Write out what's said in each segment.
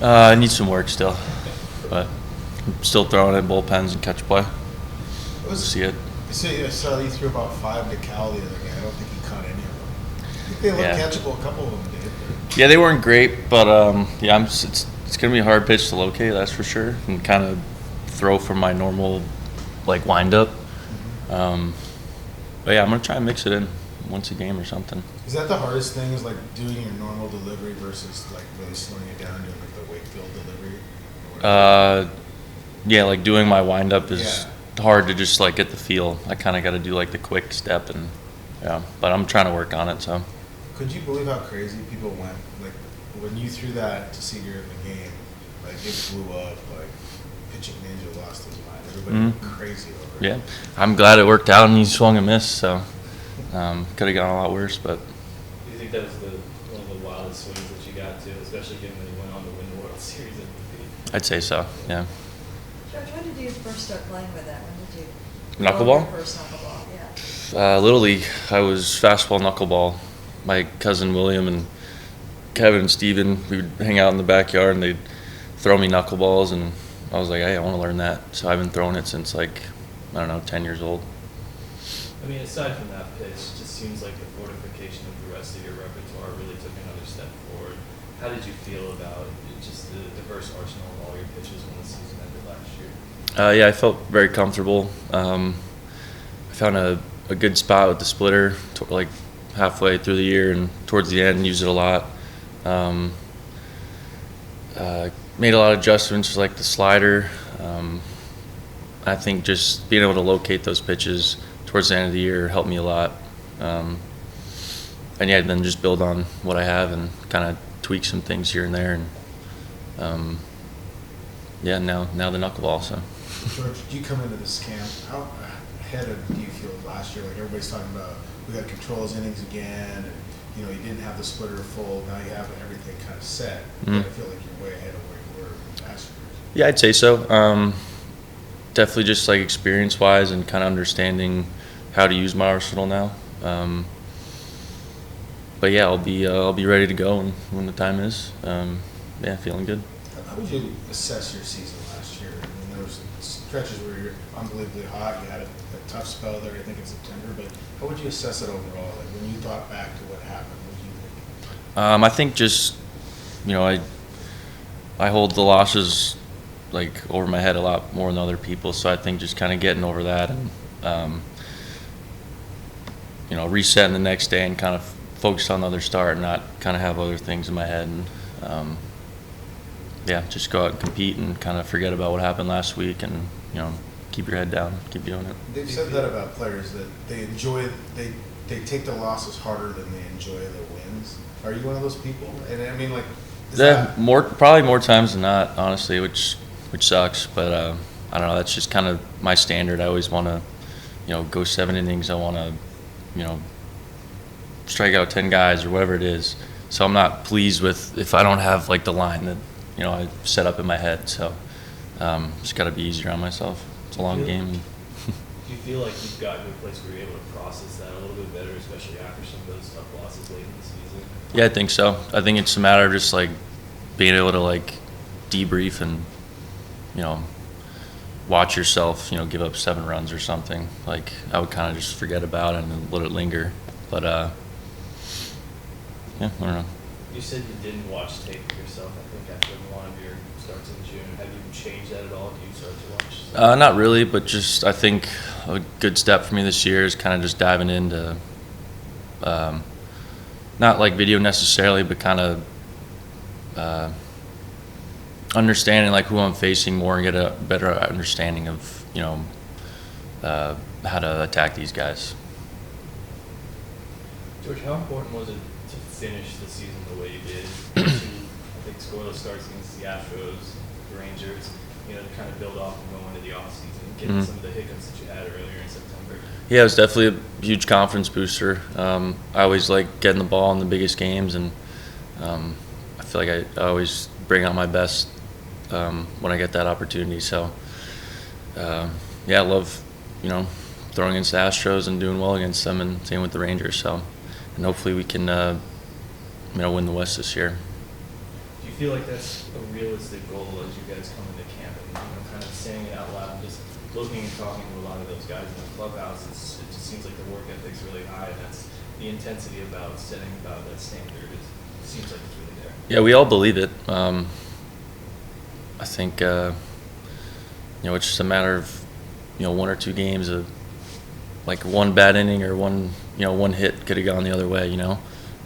I need some work still, but I'm still throwing in bullpens and catch play. See it. I saw you threw about 5 to Cal the other day. I don't think you caught any of them. I think they looked catchable. A couple of them did. Yeah, they weren't great, but it's gonna be a hard pitch to locate, that's for sure, and kind of throw from my normal wind up. But yeah, I'm gonna try and mix it in once a game or something. Is that the hardest thing? Is doing your normal delivery versus really slowing it down, doing the Wakefield delivery? Yeah, doing my wind up is hard to just get the feel. I kind of got to do the quick step and but I'm trying to work on it. So. Could you believe how crazy people went? When you threw that to Seager in the game, it blew up. Pitching Ninja lost his mind. Everybody went crazy over it. Yeah, I'm glad it worked out and he swung and missed. So could have gone a lot worse, but. Do you think that was one of the wildest swings that you got to, especially given that he went on to win the World Series MVP? I'd say so. Yeah. George, when did you first start playing with that? When did you? Knuckleball? First knuckleball, yeah. Little League. I was fastball knuckleball. My cousin William and Kevin and Steven, we would hang out in the backyard and they'd throw me knuckleballs, and I was like, hey, I want to learn that. So I've been throwing it since 10 years old. I mean, aside from that pitch, it just seems like the fortification of the rest of your repertoire really took another step forward. How did you feel about just the diverse arsenal of all your pitches when the season ended last year? Yeah, I felt very comfortable. I found a good spot with the splitter, halfway through the year, and towards the end used it a lot. Made a lot of adjustments the slider. I think just being able to locate those pitches towards the end of the year helped me a lot. And then just build on what I have and kind of tweak some things here and there. And now the knuckleball. So. George, you come into this camp, how ahead do you feel last year? Everybody's talking about we got controls innings again, and you didn't have the splitter full. Now you have everything kind of set. I feel like you're way ahead of where you were last year. Yeah, I'd say so. Definitely just experience-wise and kind of understanding how to use my arsenal now. But yeah, I'll be ready to go when the time is. Feeling good. How would you assess your season last year? I mean, there was stretches where you're unbelievably hot. You had a tough spell there, I think, in September. But how would you assess it overall? When you thought back to what happened, what did you think? I think just, I hold the losses over my head a lot more than other people. So I think just kind of getting over that and, resetting the next day and kind of focus on the other start and not kind of have other things in my head. And, just go out and compete and kind of forget about what happened last week and, keep your head down, keep doing it. They've said that about players, that they take the losses harder than they enjoy the wins. Are you one of those people? And I mean, probably more times than not, honestly, which sucks. But I don't know. That's just kind of my standard. I always want to, go 7 innings. I want to, strike out 10 guys or whatever it is. So I'm not pleased with if I don't have the line that I set up in my head. So just got to be easier on myself. It's a long game. Do you feel like you've gotten to a place where you're able to process that a little bit better, especially after some of those tough losses late in the season? Yeah, I think so. I think it's a matter of just being able to debrief and watch yourself give up 7 runs or something. I would kind of just forget about it and let it linger. But I don't know. You said you didn't watch tape of yourself, I think, after one of your starts in June. Have you changed that at all? Do you start to watch? Not really, but just I think a good step for me this year is kind of just diving into not video necessarily, but kind of understanding who I'm facing more and get a better understanding of how to attack these guys. George, how important was it to finish the season the way you did? I think scoreless starts against the Astros, the Rangers, to kind of build off and go into the offseason and get some of the hiccups that you had earlier in September. Yeah, it was definitely a huge confidence booster. I always like getting the ball in the biggest games, and I feel like I always bring out my best when I get that opportunity. So, I love, throwing against the Astros and doing well against them, and same with the Rangers. So, and hopefully we can, win the West this year. Do you feel like that's a realistic goal as you guys come into camp and kind of saying it out loud, just looking and talking to a lot of those guys in the clubhouse? It just seems like the work ethic's really high, and that's the intensity about setting about that standard. It seems like it's really there. Yeah, we all believe it. I think it's just a matter of one or two games of like one bad inning or one hit could have gone the other way.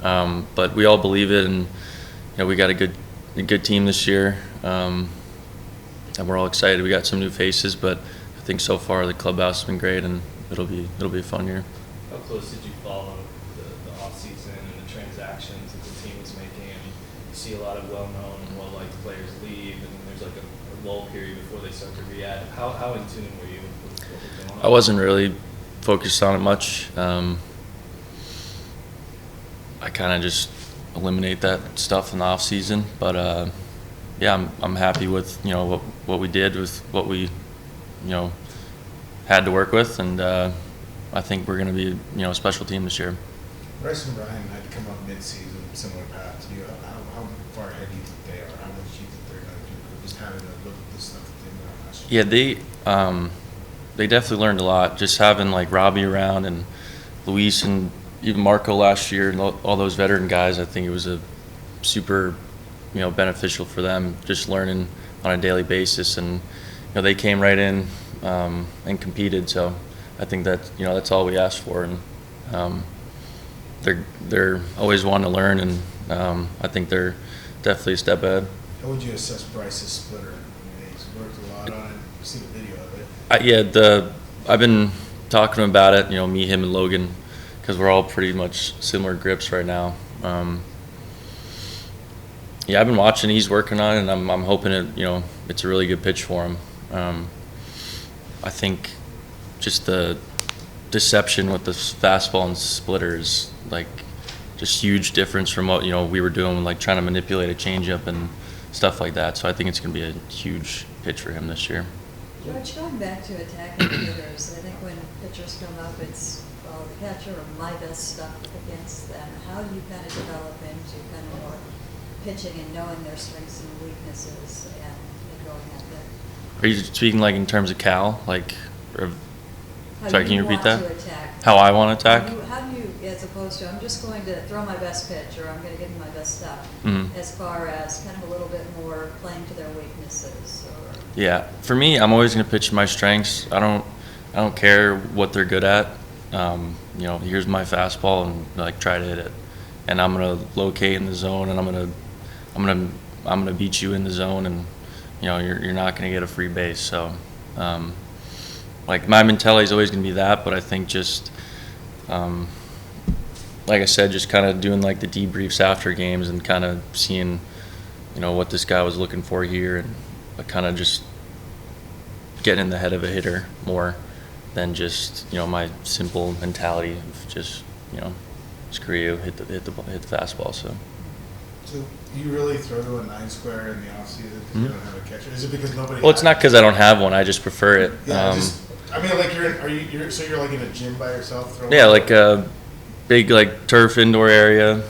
But we all believe it, and we got a good team this year, and we're all excited. We got some new faces, but I think so far the clubhouse has been great, and it'll be a fun year. How close did you follow the off season and the transactions that the team was making? I mean, you see a lot of well-known and well-liked players leave, and then there's like a lull period before they start to re-add. How in tune were you with what was going on? I wasn't really focused on it much. I kind of just eliminate that stuff in the off season, but yeah, I'm happy with what we did with what we had to work with, and I think we're going to be a special team this year. Bryce and Brian had to come up mid-season, similar path to you. How far ahead do you think they are? How much do you think they're going to do? Just having a look at the stuff that they learned last year. Yeah, they definitely learned a lot. Just having like Robbie around and Luis and even Marco last year and all those veteran guys, I think it was a super beneficial for them, just learning on a daily basis. And they came right in and competed. So I think that that's all we asked for, and they're always wanting to learn, and I think they're definitely a step ahead. How would you assess Bryce's splitter? I mean, he's worked a lot on it. I've seen the video of it. I've been talking to him about it. Me, him, and Logan, because we're all pretty much similar grips right now. Yeah, I've been watching. He's working on it, and I'm hoping it's a really good pitch for him. I think just the deception with the fastball and splitter is like just huge difference from what we were doing, like trying to manipulate a changeup and stuff like that. So I think it's going to be a huge pitch for him this year. George, going back to attacking hitters, I think when pitchers come up, it's the catcher or my best stuff against them. How do you kind of develop into kind of more pitching and knowing their strengths and weaknesses and going at that? Are you speaking like in terms of Cal? Like, sorry, can you repeat that? How you want to attack. How I want to attack? How do you, as opposed to, I'm just going to throw my best pitch or I'm going to give them my best stuff, as far as kind of a little bit more playing to their weaknesses? Or Yeah, for me, I'm always going to pitch my strengths. I don't care what they're good at. Here's my fastball, and like try to hit it. And I'm going to locate in the zone, and I'm going to beat you in the zone, and you're not going to get a free base. So like my mentality is always going to be that, but I think just like I said, just kind of doing like the debriefs after games and kind of seeing what this guy was looking for here, and kind of just getting in the head of a hitter more than just my simple mentality of just screw you, hit the fastball. So you really throw to a 9-square in the off season because you don't have a catcher? Is it because nobody? Well, it's not because I don't have one. I just prefer it. Yeah, like you're like in a gym by yourself throwing? Yeah, like a big like turf indoor area.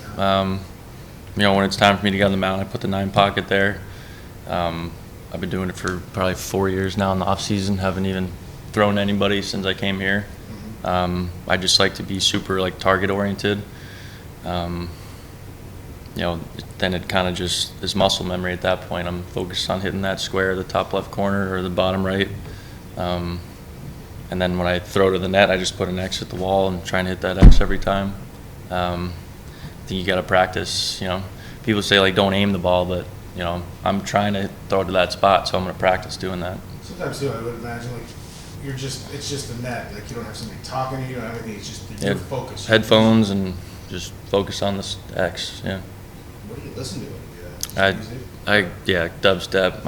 When it's time for me to get on the mound, I put the 9 pocket there. I've been doing it for probably 4 years now in the off season. Haven't even thrown anybody since I came here. I just like to be super like target oriented. Then it kind of just is muscle memory at that point. I'm focused on hitting that square, the top left corner or the bottom right. And then when I throw to the net, I just put an X at the wall and try and hit that X every time. I think you got to practice. People say like don't aim the ball, but I'm trying to throw to that spot, so I'm going to practice doing that. Sometimes too, I would imagine like it's just a net. Like you don't have somebody talking to you and everything. It's just your focus. Headphones and just focus on this X. Yeah. What do you listen to when you do that? Dubstep.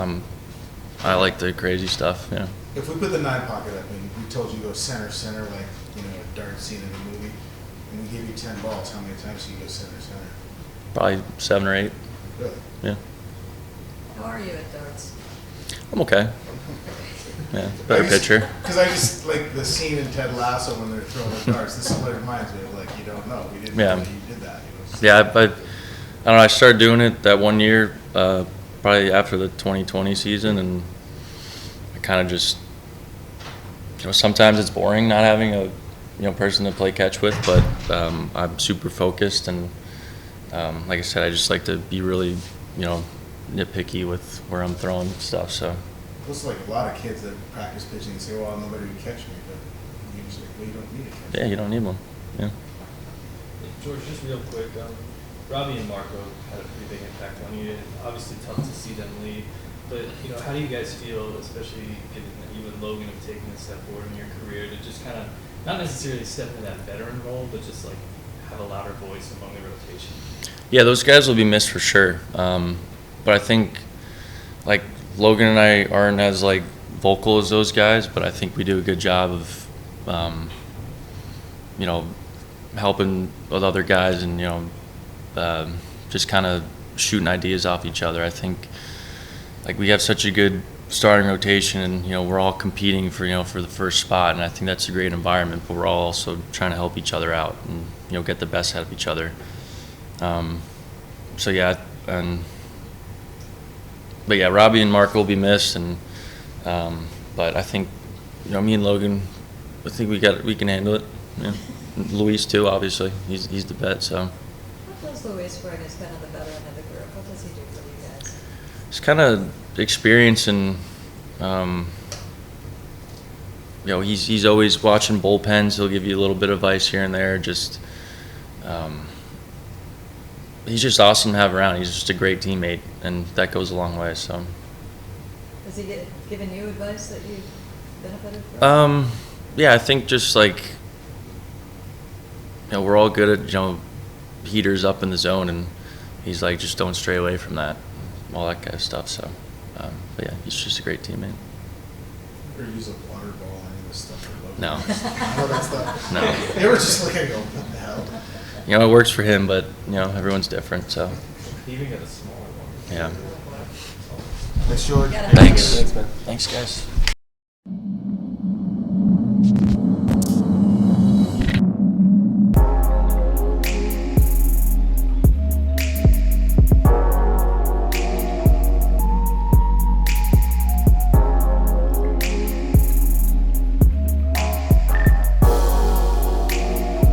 I like the crazy stuff. Yeah. If we put the 9 pocket up and we told you to go center, like a dart scene in a movie, and we gave you 10 balls, how many times do you go center? Probably 7 or 8. Really? Yeah. how are you at darts? I'm okay. Yeah, better pitcher. Because I just like the scene in Ted Lasso when they're throwing the darts. This is what it reminds me of. Like you don't know. We didn't know that you did that. Yeah, but I don't know, I started doing it that one year, probably after the 2020 season, and I kind of just, sometimes it's boring not having a, person to play catch with, but I'm super focused, and like I said, I just like to be really, nitpicky with where I'm throwing stuff, so. Looks like a lot of kids that practice pitching and say, well, nobody would catch me, but you just like, well, you don't need a catch. Yeah, you don't need one, yeah. George, just real quick, Robbie and Marco had a pretty big impact on you. Obviously tough to see them leave, but how do you guys feel, especially given that you and Logan have taken a step forward in your career, to just kind of not necessarily step into that veteran role, but just like have a louder voice among the rotation? Yeah, those guys will be missed for sure. But I think like Logan and I aren't as like vocal as those guys, but I think we do a good job of, helping with other guys and, just kind of shooting ideas off each other. I think like we have such a good starting rotation, and, we're all competing for, for the first spot, and I think that's a great environment, but we're all also trying to help each other out and, get the best out of each other. So yeah, but yeah, Robbie and Mark will be missed, and but I think me and Logan, I think we can handle it. Yeah. Luis too, obviously, he's the vet. So. What does Luis bring as kind of the veteran of the group? What does he do for you guys? It's kind of experience, and he's always watching bullpens. He'll give you a little bit of advice here and there. Just he's just awesome to have around. He's just a great teammate, and that goes a long way. So. Has he given you advice that you've benefited from? Yeah, I think just like we're all good at heaters up in the zone, and he's like, just don't stray away from that, all that kind of stuff. So, but yeah, he's just a great teammate. Or use a water ball or any of this stuff. No. All that stuff. No. They were just looking and go, what the hell? It works for him, but everyone's different. So. He even got a smaller one. Yeah. Thanks, George. Yeah. Thanks. Thanks, man. Thanks, guys.